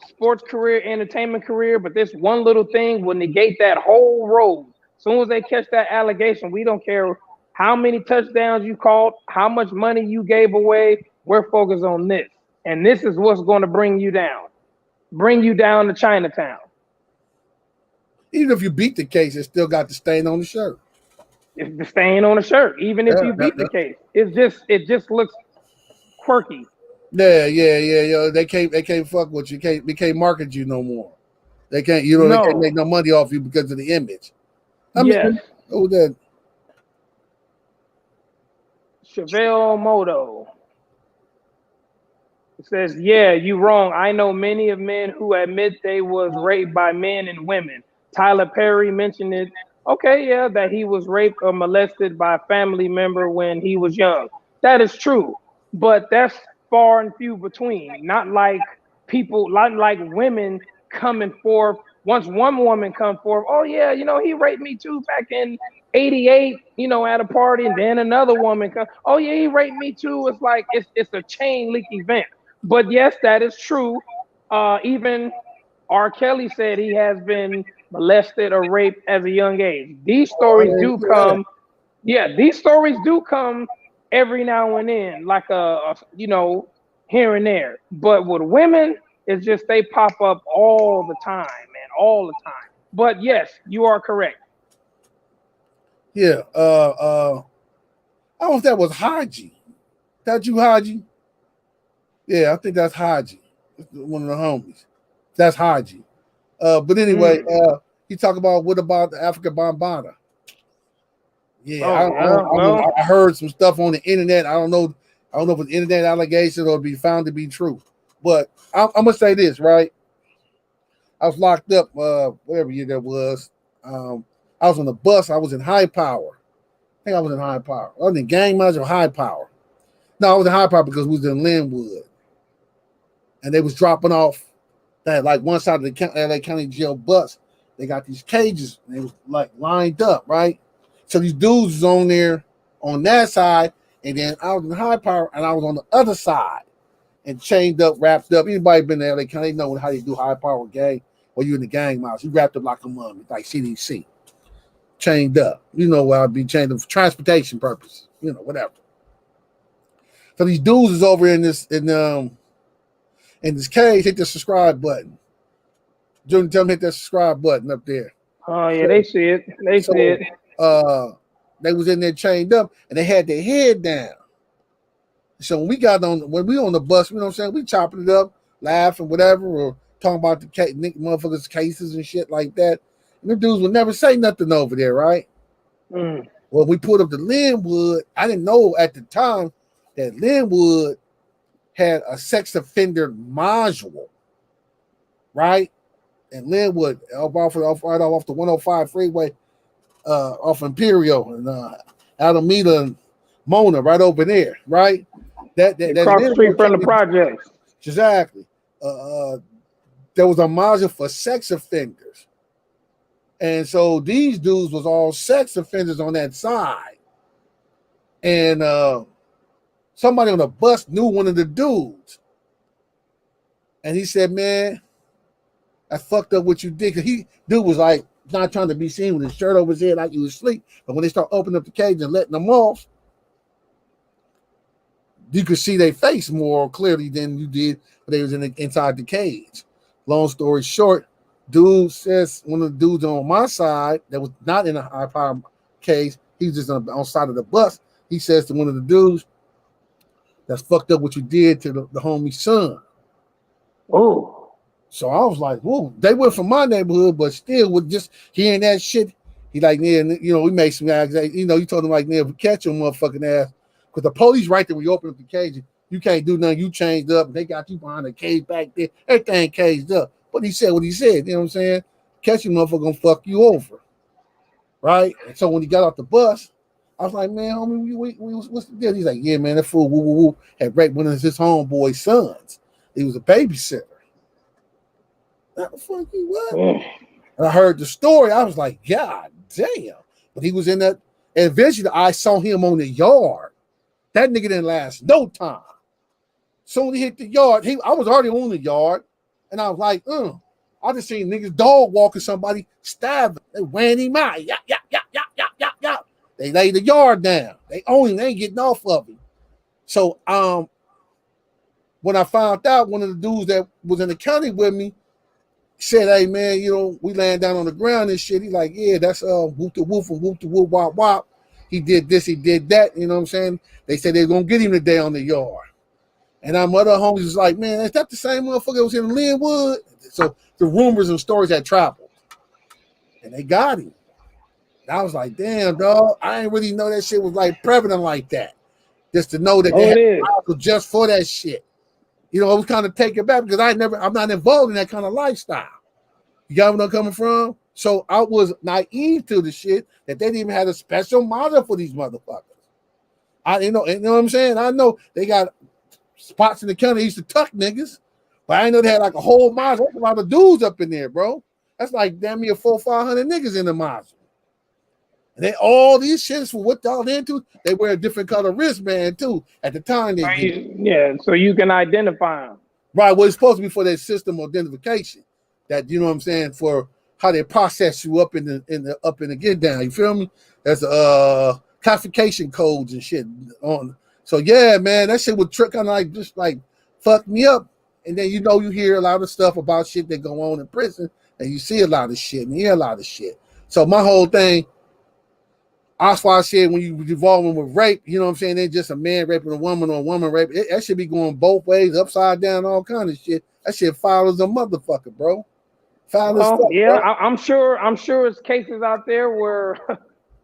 sports career, entertainment career, but this one little thing will negate that whole road. As soon as they catch that allegation, we don't care how many touchdowns you caught, how much money you gave away. We're focused on this. And this is what's going to bring you down to Chinatown. Even if you beat the case, it still got the stain on the shirt. It's the stain on the shirt. Even if you beat the case, it just looks quirky. Yeah. They can't fuck with you. They can't market you no more. They can't. They can't make no money off you because of the image. That Chevelle Moto. It says, yeah, you wrong. I know many of men who admit they was raped by men and women. Tyler Perry mentioned it. Okay, yeah, that he was raped or molested by a family member when he was young. That is true. But that's far and few between. Not like women coming forth. Once one woman come forth, oh yeah, he raped me too back in 88, at a party, and then another woman come, oh yeah, he raped me too. It's like it's a chain link event. But yes, that is true. Even R. Kelly said he has been molested or raped at a young age. These stories do come. Yeah, these stories do come every now and then, like here and there. But with women, it's just they pop up all the time, man, all the time. But yes, you are correct. Yeah. I don't know if that was Haji. That you, Haji? Yeah, I think that's Haji. One of the homies. That's Haji. But anyway, he talked about what about the Africa Bambaataa? Yeah, I heard some stuff on the internet. I don't know if it's internet allegation or be found to be true. But I'm gonna say this, right? I was locked up, whatever year that was. I was on the bus. I was in High Power. I think I was in High Power. I was in Gang Miles or High Power. No, I was in High Power because we was in Linwood, and they was dropping off. That like one side of the LA County Jail bus, they got these cages and they was like lined up, right? So these dudes was on there on that side, and then I was in High Power and I was on the other side and chained up, wrapped up. Anybody been to LA County, they know how you do High Power gang or you in the gang miles. You wrapped up like a mummy, like CDC. Chained up. Where I'd be chained up for transportation purposes, whatever. So these dudes is over in this cage, hit the subscribe button. Jordan, tell them hit that subscribe button up there. Oh yeah, they see it. See it. They was in there chained up and they had their head down. So when we on the bus, you know what I'm saying, we chopping it up, laughing, whatever, or talking about the motherfuckers' cases and shit like that. And the dudes would never say nothing over there, right? Well, we pulled up to Linwood. I didn't know at the time that Linwood had a sex offender module, right? And Linwood, off the 105 freeway, off Imperial and Alameda and Mona, right over there, right? That across the street from the projects. Exactly. There was a module for sex offenders, and so these dudes was all sex offenders on that side. And somebody on the bus knew one of the dudes. And he said, man, I fucked up what you did. Cause dude was like not trying to be seen with his shirt over his head like he was asleep. But when they start opening up the cage and letting them off, you could see their face more clearly than you did when they was inside the cage. Long story short, dude says one of the dudes on my side that was not in a high power cage, he was just on the side of the bus. He says to one of the dudes, that's fucked up what you did to the homie's son. Oh. So I was like, whoa, they went from my neighborhood, but still with just hearing that shit, he like, yeah, you know, we made some guys, you know, you told him like, yeah, we catch your motherfucking ass. Because the police right there when you open up the cage, you can't do nothing, you changed up, they got you behind the cage back there, everything caged up. But he said what he said, you know what I'm saying? Catch your motherfucker gonna fuck you over. Right? And so when he got off the bus, I was like, man, homie, what's the deal? He's like, yeah, man, that fool woo had raped one of his homeboy's sons. He was a babysitter. How the fuck he was? And I heard the story. I was like, God damn. But he was in that. And eventually I saw him on the yard. That nigga didn't last no time. Soon he hit the yard. I was already on the yard. And I was like, I just seen niggas dog walking somebody, stabbing. They ran him out. Yap. They laid the yard down. They own him. They ain't getting off of him. So when I found out, one of the dudes that was in the county with me said, hey man, you know, we laying down on the ground and shit. He like, yeah, that's whoop the woof and whoop the whoop wop wop. He did this, he did that, you know what I'm saying? They said they were gonna get him today on the yard. And our mother homies was like, man, is that the same motherfucker that was in Linwood? So the rumors and stories had traveled. And they got him. And I was like, damn, dog, I ain't really know that shit was like prevalent like that. Just to know that they had a just for that shit. You know, it was kind of taken back because I'm not involved in that kind of lifestyle. You got where I'm coming from? So I was naive to the shit that they didn't even have a special model for these motherfuckers. You know what I'm saying? I know they got spots in the county used to tuck niggas, but I didn't know they had like a whole model. That's a lot of dudes up in there, bro. That's like damn near 400-500 niggas in the model. And they all these shits for what y'all into, they wear a different color wristband too. At the time they did. Yeah, so you can identify them. Right, well, it's supposed to be for their system identification. That you know what I'm saying, for how they process you up in the up and the get down. You feel me? There's classification codes and shit on. So yeah, man, that shit would kind of like just like fuck me up. And then you know you hear a lot of stuff about shit that go on in prison, and you see a lot of shit and hear a lot of shit. So my whole thing, that's why I said when you involving with rape, you know what I'm saying, ain't just a man raping a woman or a woman raping. That should be going both ways, upside down, all kind of shit. That shit foul as a motherfucker, bro. Foul as fuck, yeah, bro. I'm sure it's cases out there where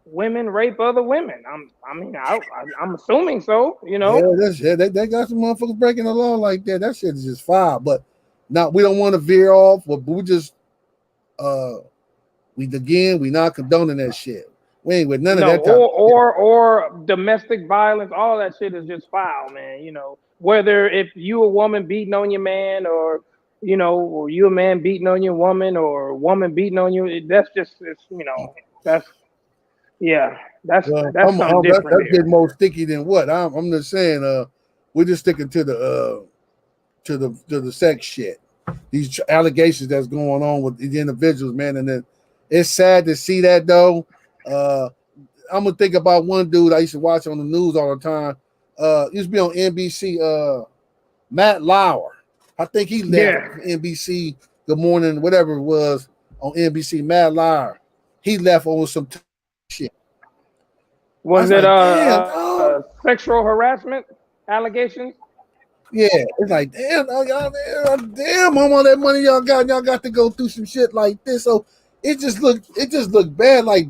women rape other women. I'm assuming so, you know. Yeah, they got some motherfuckers breaking the law like that. That shit is just foul. But now we don't want to veer off, but we just we not condoning that shit. We ain't with none of that. Or domestic violence, all that shit is just foul, man. You know, whether if you a woman beating on your man, or you know, or you a man beating on your woman, or a woman beating on you, that's just you know, that's something different. That's getting more sticky than what I'm just saying. We're just sticking to the sex shit. These allegations that's going on with the individuals, man, and then it's sad to see that though. I'm gonna think about one dude I used to watch on the news all the time. Used to be on NBC. Matt Lauer. I think he left NBC. Good Morning, whatever it was on NBC. Matt Lauer. He left over some shit. Was it sexual harassment allegations? Yeah, it's like damn, damn, how much that money y'all got to go through some shit like this. So it just looked bad. Like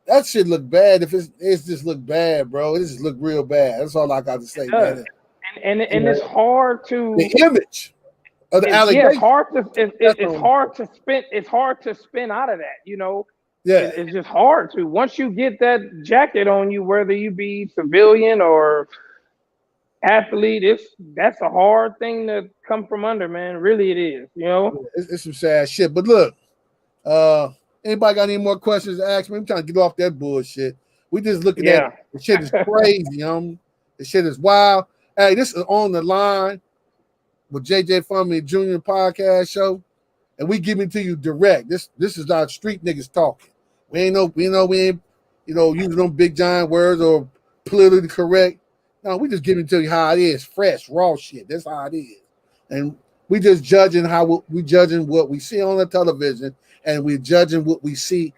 that shit look bad. If it's just look bad, bro. It just look real bad. That's all I got to say, man. And it's hard to the image of the allegation. It's hard to spin out of that, you know. Yeah, it's just hard to. Once you get that jacket on you, whether you be civilian or athlete, that's a hard thing to come from under, man. Really, it is, you know. It's some sad shit. But look, anybody got any more questions to ask me? I'm trying to get off that bullshit. We just looking at Yeah. it. The shit is crazy, The shit is wild. Hey, this is On the Line with JJ Fummy Jr. podcast show, and we giving to you direct. This is our street niggas talking. We ain't using them big giant words or politically correct. No, we just giving to you how it is, fresh, raw shit. That's how it is, and we just judging what we see on the television, and we're judging what we see.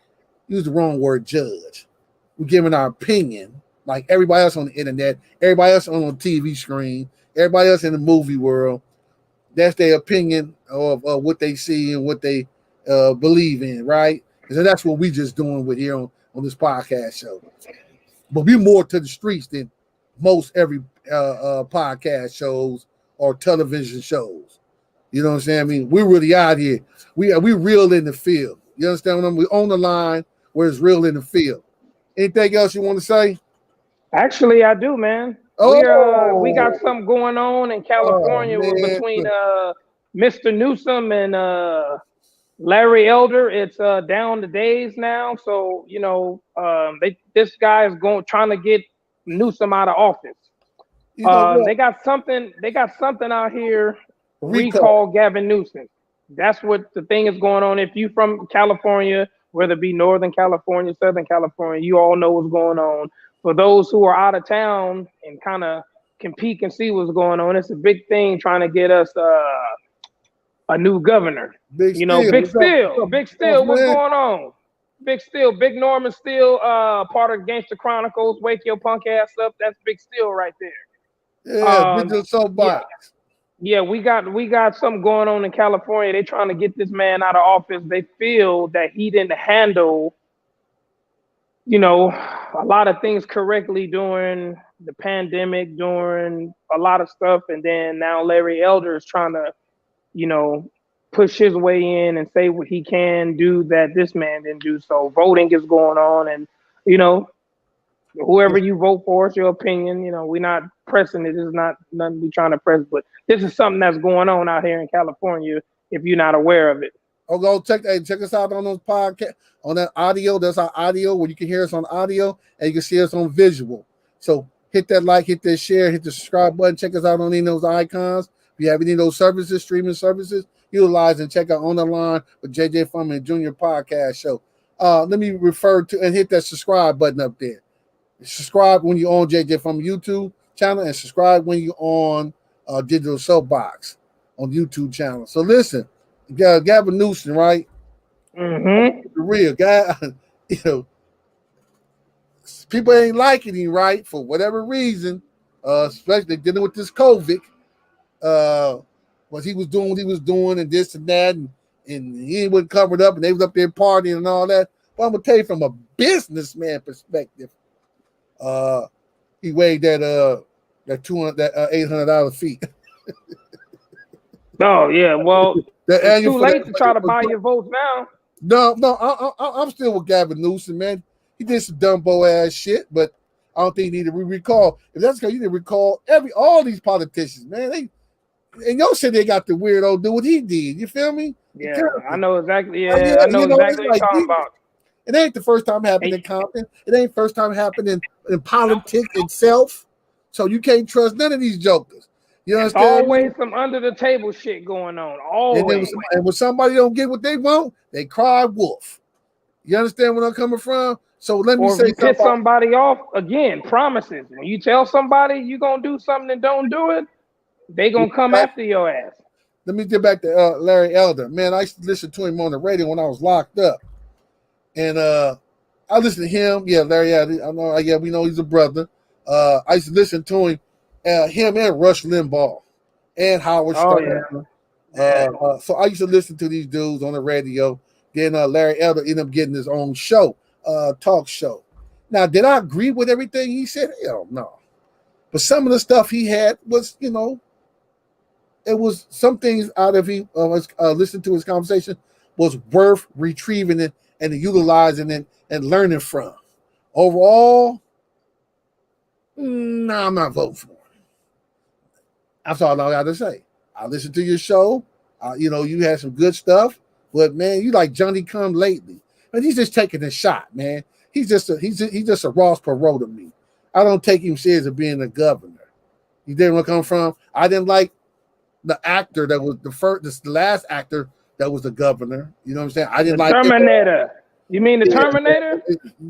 Use the wrong word, judge. We're giving our opinion, like everybody else on the internet, everybody else on the TV screen, everybody else in the movie world. That's their opinion of what they see and what they believe in, right? So that's what we just doing with here on this podcast show. But we more to the streets than most every podcast shows or television shows. You know what I'm saying? I mean, we're really out here. We real in the field. You understand what I mean? We're on the line where it's real in the field. Anything else you want to say? Actually, I do, man. We got something going on in California between Mr. Newsom and Larry Elder. It's down to days now. So, this guy is trying to get Newsom out of office. They got something out here. Recall Gavin Newsom. That's what the thing is going on. If you from California, whether it be Northern California, Southern California, you all know what's going on. For those who are out of town and kind of can peek and see what's going on, it's a big thing trying to get us a new governor. Big Steel, what's going on? Big Steel, Big Norman Steel, part of Gangster Chronicles. Wake your punk ass up. That's Big Steel right there. Yeah, Digital Soapbox. Yeah, we got something going on in California. They're trying to get this man out of office. They feel that he didn't handle, a lot of things correctly during the pandemic, during a lot of stuff. And then now Larry Elder is trying to, push his way in and say what he can do that this man didn't do. So voting is going on, and, whoever you vote for, it's your opinion. We're not pressing it. It's not nothing we're trying to press, but this is something that's going on out here in California if you're not aware of it. Oh, go check us out on those podcasts, on that audio. That's our audio where you can hear us on audio and you can see us on visual. So hit that like, hit that share, hit the subscribe button. Check us out on any of those icons. If you have any of those services, streaming services, utilize and check out On the Line with JJ Fummy Jr. podcast show. Let me refer to and hit that subscribe button up there. Subscribe when you're on JJ Fummy YouTube channel and subscribe when you're on Digital Soapbox on YouTube channel. So listen, Gavin Newsom, right? Mm-hmm. The real guy, people ain't liking him, right? For whatever reason, especially dealing with this COVID. What he was doing and this and that, and he wasn't covered up, and they was up there partying and all that. But I'm gonna tell you from a businessman perspective, he weighed that $800 fee. Oh yeah, well, it's too late to try to buy your votes now. No, I'm still with Gavin Newsom, man. He did some Dumbo ass shit, but I don't think he need to recall. If that's because you need to recall all these politicians, man. And y'all said they got the weirdo do what he did. You feel me? Yeah, I know exactly. Yeah, I know exactly what you're talking about. It ain't the first time happened in Compton. It ain't first time happening in politics itself. So you can't trust none of these jokers. You understand? Always some under the table shit going on. Always. And when somebody don't get what they want, they cry wolf. You understand where I'm coming from? So let me say, piss somebody off again. Promises. When you tell somebody you gonna do something and don't do it, they gonna come after your ass. Let me get back to Larry Elder. Man, I used to listen to him on the radio when I was locked up, and I listened to him. Yeah, Larry. I know. Yeah, we know he's a brother. I used to listen to him and Rush Limbaugh and Howard Stern. Yeah. So I used to listen to these dudes on the radio. Then Larry Elder ended up getting his own show, talk show. Now, did I agree with everything he said? Hell no. But some of the stuff he had was, it was some things out of him. Listening to his conversation was worth retrieving it and utilizing it and learning from. Overall, no, I'm not voting for him. That's all I got to say. I listened to your show. You had some good stuff, but man, you like Johnny Come Lately. And he's just taking a shot, man. he's just a Ross Perot to me. I don't take him serious of being a governor. You didn't where I come from. I didn't like the actor that was the last actor that was the governor. You know what I'm saying? I didn't like Terminator. You mean the Terminator?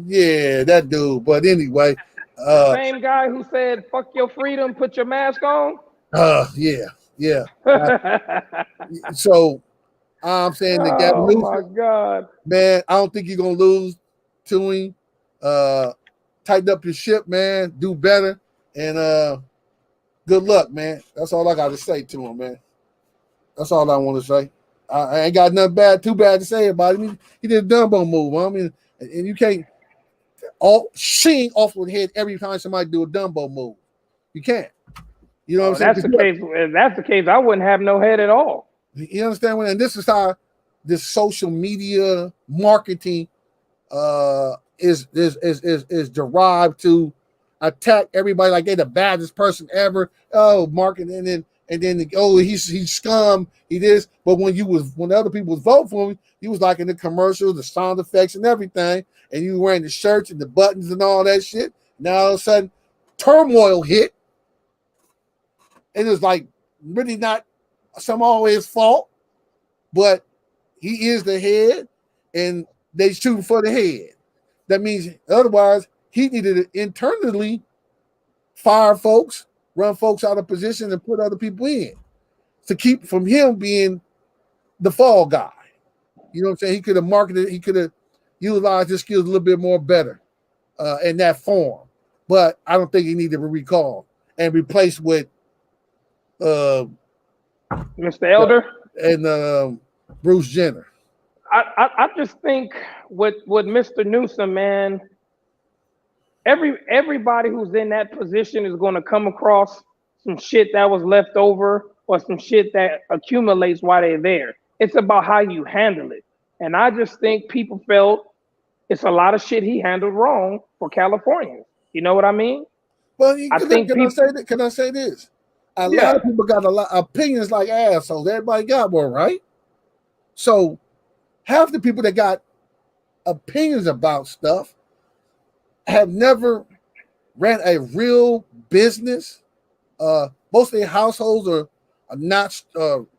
Yeah, that dude. But anyway, same guy who said "fuck your freedom, put your mask on." Yeah. So I'm saying that Gavin Oh Newsom, my God, man, I don't think you're gonna lose to him. Tighten up your ship, man. Do better, and good luck, man. That's all I got to say to him, man. That's all I want to say. I ain't got nothing too bad to say about him. He did a Dumbo move. I mean, and you can't sing off with the head every time somebody do a Dumbo move. You can't. You know what I'm saying? That's the case. If that's the case, I wouldn't have no head at all. You understand? And this is how this social media marketing is derived to attack everybody like they're the baddest person ever. Oh, marketing and then he's scum. He this. But when the other people was voting for him, he was like in the commercials, the sound effects and everything, and you wearing the shirts and the buttons and all that shit. Now all of a sudden, turmoil hit. It was like really not somehow his fault, but he is the head, and they shooting for the head. That means otherwise he needed to internally fire folks, run folks out of position, and put other people in to keep from him being the fall guy. You know what I'm saying? He could have marketed, he could have utilized his skills a little bit more better in that form. But I don't think he needed to recall and replace with Mr. Elder and Bruce Jenner. I just think with Mr. Newsom, man, everybody who's in that position is going to come across some shit that was left over or some shit that accumulates while they're there. It's about how you handle it. And I just think people felt it's a lot of shit he handled wrong for Californians. You know what I mean? Well, can I say this? A lot of people got a lot of opinions like assholes. Everybody got one, right? So half the people that got opinions about stuff have never ran a real business. Most of their households are not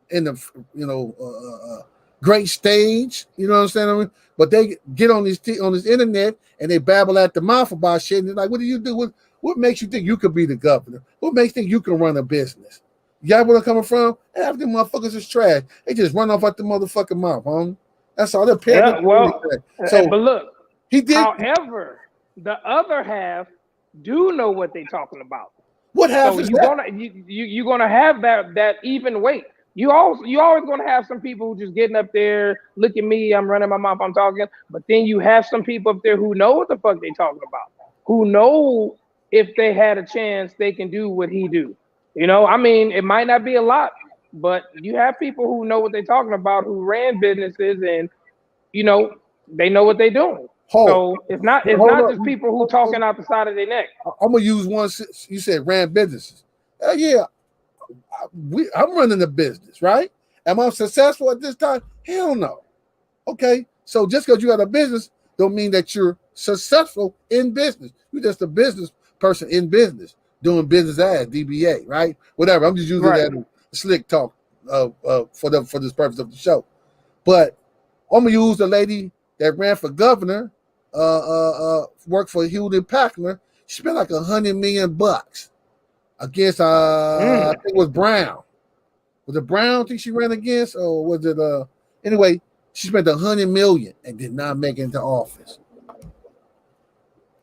in the great stage. You know what I'm saying? I mean, but they get on this internet and they babble at the mouth about shit. And they're like, "What do you do? What makes you think you could be the governor? What makes you think you can run a business?" Y'all where I'm coming from? Half them motherfuckers is trash. They just run off at the motherfucking mouth, homie. That's all they're paying. Yeah, well, so, but look, he did. However, the other half do know what they're talking about. What half is that? You're gonna have that even weight. You always gonna have some people who just getting up there, look at me, I'm running my mouth, I'm talking. But then you have some people up there who know what the fuck they talking about, who know if they had a chance they can do what he do. You know, I mean, it might not be a lot, but you have people who know what they're talking about, who ran businesses, and you know they know what they're doing. So it's not just people who talking out the side of their neck. I'm gonna use one. You said ran businesses. Yeah, I'm running a business, right? Am I successful at this time? Hell no. Okay, so just because you got a business don't mean that you're successful in business. You're just a business person in business, doing business as DBA, right? Whatever. I'm just using that slick talk for this purpose of the show. But I'm gonna use the lady that ran for governor, worked for Hewlett Packard. She spent like $100 million against I think it was Brown. Was it Brown? I think she ran against, or was it anyway? She spent $100 million and did not make it into office,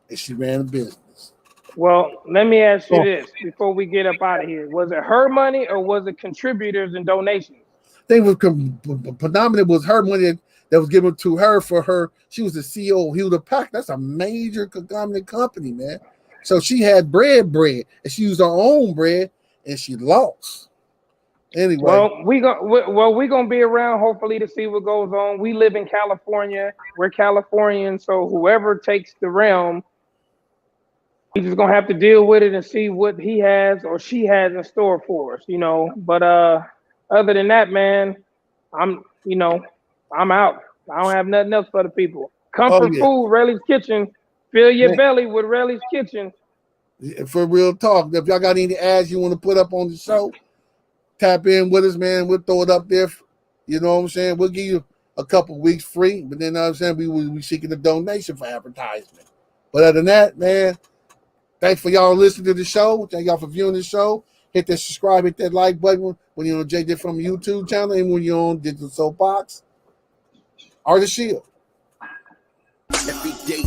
and she ran a business. Well, let me ask you this before we get up out of here: was it her money or was it contributors and donations? I think it was predominant was her money that was given to her for her. She was the CEO of Hewlett Packard. That's a major conglomerate company, man. So she had bread, and she used her own bread, and she lost. Anyway, well, we're gonna be around hopefully to see what goes on. We live in California. We're Californians, so whoever takes the realm, we just gonna have to deal with it and see what he has or she has in store for us, you know. But other than that, man, I'm out. I don't have nothing else for the people. Comfort food, Rayleigh's Kitchen. Fill your Man. belly with Relly's Kitchen. For real talk. If y'all got any ads you want to put up on the show, tap in with us, man. We'll throw it up there. You know what I'm saying? We'll give you a couple weeks free, but then I'm saying we will be seeking a donation for advertisement. But other than that, man, thanks for y'all listening to the show. Thank y'all for viewing the show. Hit that subscribe, hit that like button when you're on JJ from YouTube channel and when you're on Digital Soapbox or the Shield. Every day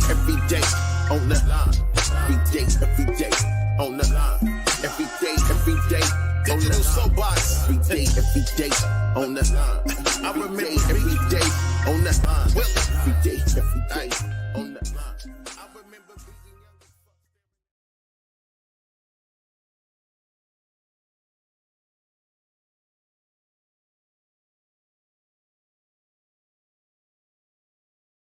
on the line. Every day on the line. Every day on Digital Soapbox. Every day on the line. I remember every day on the line. Every day.